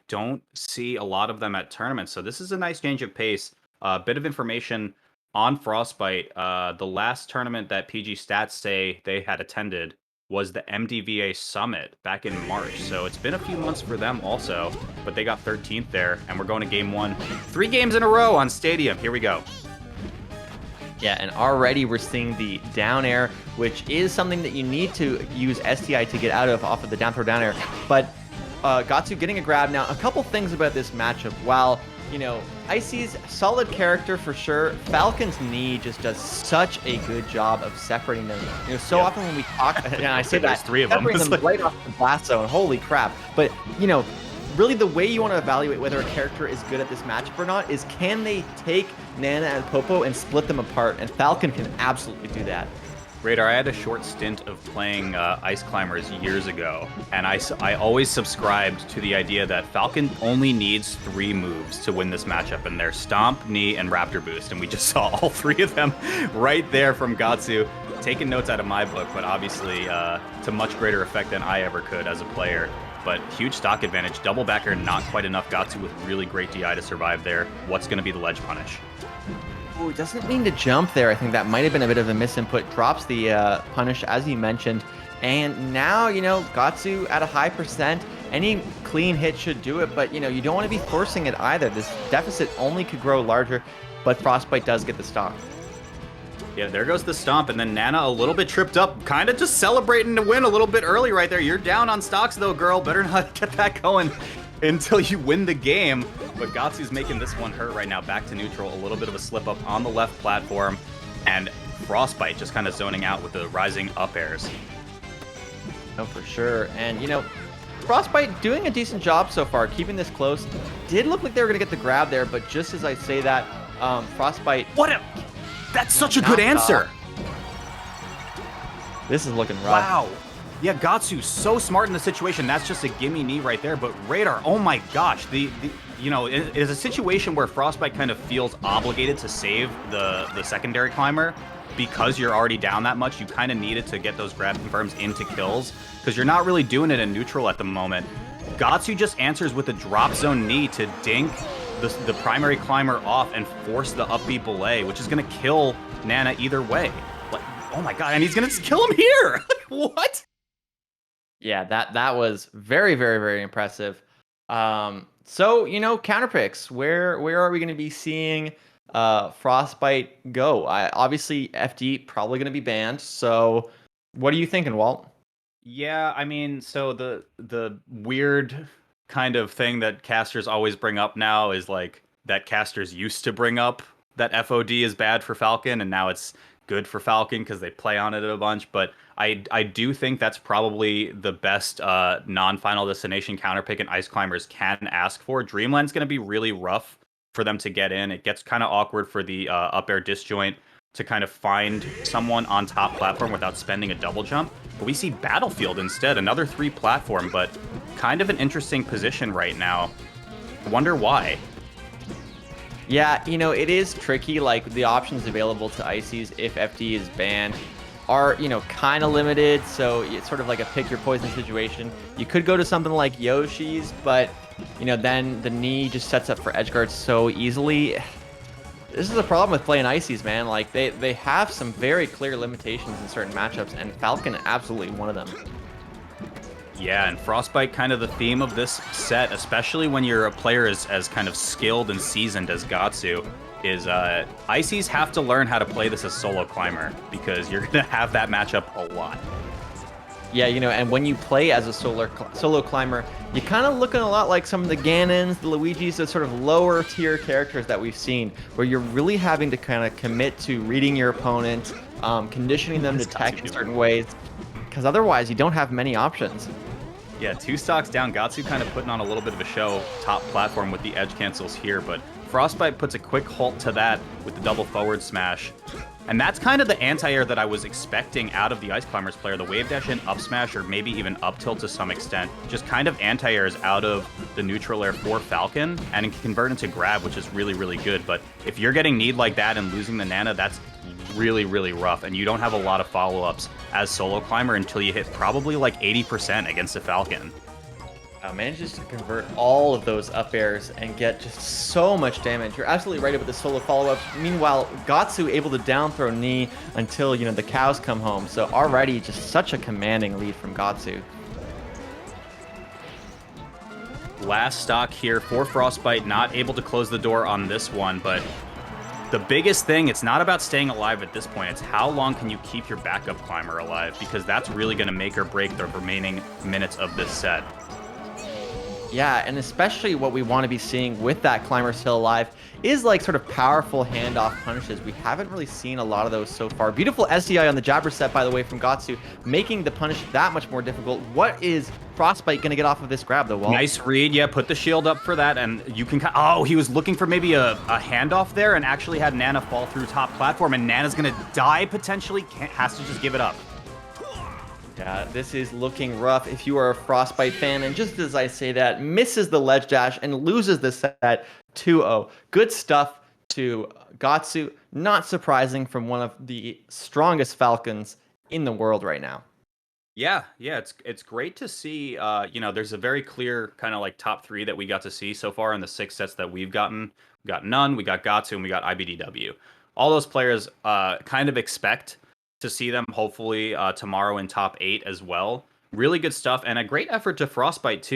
don't see a lot of them at tournaments. So this is a nice change of pace. A bit of information on Frostbyte. The last tournament that PG Stats say they had attended was the MDVA Summit back in March. So it's been a few months for them also, but they got 13th there, and we're going to game 1. 3 games in a row on Stadium. Here we go. Yeah, and already we're seeing the down air, which is something that you need to use STI to get out of off of the down throw down air. But Gahtzu getting a grab. Now, a couple things about this matchup. While, you know, Icy's solid character for sure, Falcon's knee just does such a good job of separating them. You know, so often when we talk, and I say that, 3 of them. separating them right off the blast zone, holy crap. But, you know, really the way you want to evaluate whether a character is good at this matchup or not is, can they take Nana and Popo and split them apart? And Falcon can absolutely do that. Radar, I had a short stint of playing Ice Climbers years ago, and I always subscribed to the idea that Falcon only needs 3 moves to win this matchup, and they're Stomp, Knee, and Raptor Boost, and we just saw all 3 of them right there from Gahtzu. Taking notes out of my book, but obviously to much greater effect than I ever could as a player. But huge stock advantage. Double backer, not quite enough. Gahtzu with really great DI to survive there. What's going to be the ledge punish? Oh, doesn't mean to jump there. I think that might have been a bit of a misinput. Drops the punish, as you mentioned. And now, you know, Gahtzu at a high percent. Any clean hit should do it, but, you know, you don't want to be forcing it either. This deficit only could grow larger, but Frostbyte does get the stock. Yeah, there goes the stomp, and then Nana a little bit tripped up, kind of just celebrating to win a little bit early right there. You're down on stocks, though, girl. Better not get that going until you win the game. But Gahtzu's making this one hurt right now. Back to neutral, a little bit of a slip up on the left platform, and Frostbyte just kind of zoning out with the rising up airs. Oh, for sure. And, you know, Frostbyte doing a decent job so far, keeping this close. Did look like they were going to get the grab there, but just as I say that, Frostbyte... That's such a good answer. This is looking rough. Wow. Yeah, Gahtzu so smart in the situation. That's just a gimme knee right there. But Radar, oh my gosh, you know, it is a situation where Frostbyte kind of feels obligated to save the secondary climber because you're already down that much. You kind of needed to get those grab confirms into kills because you're not really doing it in neutral at the moment. Gahtzu just answers with a drop zone knee to dink the primary climber off and force the up B belay, which is going to kill Nana either way. Like, oh my god, and he's going to kill him here! What? Yeah, that was very, very, very impressive. So, you know, counterpicks, where are we going to be seeing Frostbyte go? Obviously, FD probably going to be banned, so what are you thinking, Walt? Yeah, I mean, so the weird kind of thing that casters always bring up now is like that casters used to bring up that FOD is bad for Falcon, and now it's good for Falcon because they play on it a bunch. But I do think that's probably the best non-final destination counterpick and Ice Climbers can ask for. Dreamland's going to be really rough for them to get in. It gets kind of awkward for the up air disjoint to kind of find someone on top platform without spending a double jump. But we see Battlefield instead, another 3 platform, but kind of an interesting position right now. I wonder why. Yeah, you know, it is tricky. Like, the options available to Ices if FD is banned are, you know, kind of limited. So it's sort of like a pick your poison situation. You could go to something like Yoshi's, but, you know, then the knee just sets up for edgeguard so easily. This is the problem with playing Ices, man. Like, they have some very clear limitations in certain matchups, and Falcon absolutely one of them. Yeah, and Frostbyte, kind of the theme of this set, especially when you're a player as kind of skilled and seasoned as Gahtzu, is Ices have to learn how to play this as solo climber, because you're going to have that matchup a lot. Yeah, you know, and when you play as a solo climber, you're kind of looking a lot like some of the Ganons, the Luigis, those sort of lower tier characters that we've seen, where you're really having to kind of commit to reading your opponent, conditioning them to tech in certain ways, because otherwise you don't have many options. Yeah, 2 stocks down. Gahtzu kind of putting on a little bit of a show top platform with the edge cancels here, but Frostbyte puts a quick halt to that with the double forward smash. And that's kind of the anti-air that I was expecting out of the Ice Climbers player. The wave dash in, up smash, or maybe even up tilt to some extent. Just kind of anti-airs out of the neutral air for Falcon, and it can convert into grab, which is really, really good. But if you're getting need like that and losing the Nana, that's really, really rough. And you don't have a lot of follow-ups as solo climber until you hit probably like 80% against a Falcon. Manages to convert all of those up airs and get just so much damage. You're absolutely right about the solo follow-ups. Meanwhile, Gahtzu able to down throw knee until, the cows come home. So already just such a commanding lead from Gahtzu. Last stock here for Frostbyte, not able to close the door on this one, but the biggest thing, it's not about staying alive at this point. It's how long can you keep your backup climber alive, because that's really going to make or break the remaining minutes of this set. Yeah, and especially what we want to be seeing with that climber still alive is like sort of powerful handoff punishes. We haven't really seen a lot of those so far. Beautiful SDI on the jabber set, by the way, from Gahtzu, making the punish that much more difficult. What is Frostbyte going to get off of this grab, though, Walt? Nice read. Yeah, put the shield up for that, and you can... Oh, he was looking for maybe a handoff there and actually had Nana fall through top platform, and Nana's going to die potentially. Has to just give it up. Yeah, this is looking rough if you are a Frostbyte fan. And just as I say that, misses the ledge dash and loses the set 2-0. Good stuff to Gahtzu. Not surprising from one of the strongest Falcons in the world right now. Yeah, it's great to see. There's a very clear kind of like top three that we got to see so far in the 6 sets that we've gotten. We got None, we got Gahtzu, and we got IBDW. All those players kind of expect to see them hopefully tomorrow in top 8 as well. Really good stuff, and a great effort to Frostbyte too.